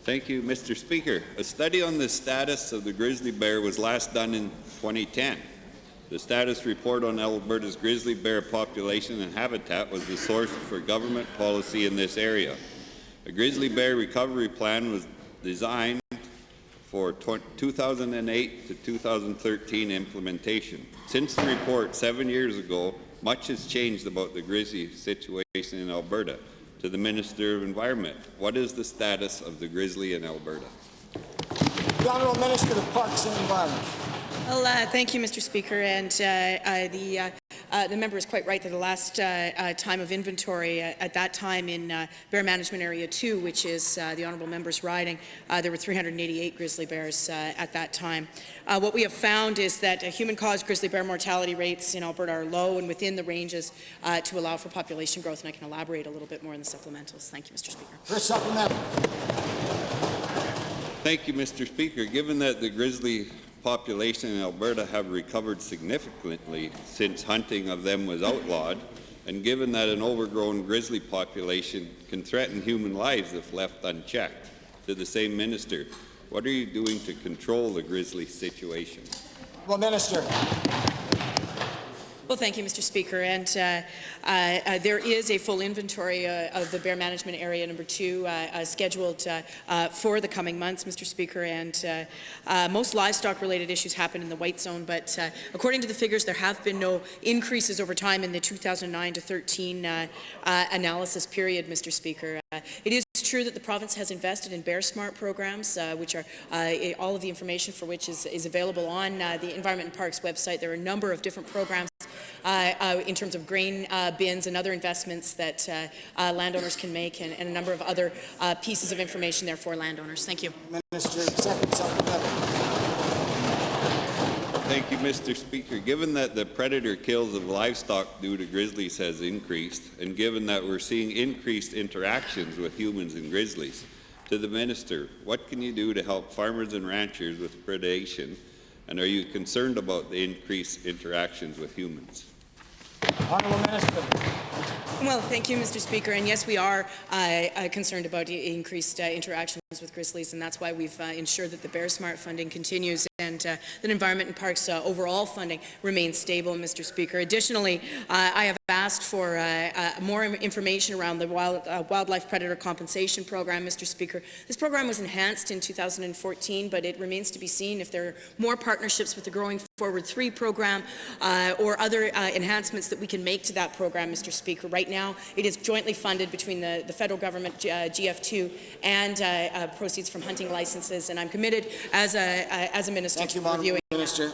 Thank you, Mr. Speaker. A study on the status of the grizzly bear was last done in 2010. The status report on Alberta's grizzly bear population and habitat was the source for government policy in this area. A grizzly bear recovery plan was designed for 2008 to 2013 implementation. Since the report 7 years ago, much has changed about the grizzly situation in Alberta. To the Minister of Environment, what is the status of the grizzly in Alberta? The Honourable Minister of Parks and Environment. Well, thank you, Mr. Speaker. And the member is quite right that the last time of inventory, at that time in Bear Management Area 2, which is the honourable member's riding, there were 388 grizzly bears at that time. What we have found is that human-caused grizzly bear mortality rates in Alberta are low and within the ranges to allow for population growth, and I can elaborate a little bit more in the supplementals. Thank you, Mr. Speaker. For a supplemental. Thank you, Mr. Speaker. Given that the grizzly population in Alberta have recovered significantly since hunting of them was outlawed, and given that an overgrown grizzly population can threaten human lives if left unchecked, to the same minister, what are you doing to control the grizzly situation? Well, Minister. Well, thank you, Mr. Speaker. And there is a full inventory of the Bear Management Area number 2 scheduled for the coming months, Mr. Speaker. And most livestock-related issues happen in the white zone, but according to the figures, there have been no increases over time in the 2009 to 13 analysis period, Mr. Speaker. It is true that the province has invested in Bear Smart programs, which are all of the information for which is available on the Environment and Parks website. There are a number of different programs in terms of grain bins and other investments that landowners can make, and a number of other pieces of information there for landowners. Thank you. Minister, second supplemental. Thank you, Mr. Speaker. Given that the predator kills of livestock due to grizzlies has increased, and given that we're seeing increased interactions with humans and grizzlies, to the minister, what can you do to help farmers and ranchers with predation, and are you concerned about the increased interactions with humans? Honourable Minister. Well, thank you, Mr. Speaker. And yes, we are concerned about increased interactions with grizzlies, and that's why we've ensured that the Bear Smart funding continues and that Environment and Parks overall funding remains stable, Mr. Speaker. Additionally, I have asked for more information around the Wildlife Predator Compensation Program, Mr. Speaker. This program was enhanced in 2014, but it remains to be seen if there are more partnerships with the Growing Forward 3 program or other enhancements that we can make to that program, Mr. Speaker. Right now, it is jointly funded between the federal government, GF2, and proceeds from hunting licenses, and I'm committed as a minister Thank you, to reviewing. Minister.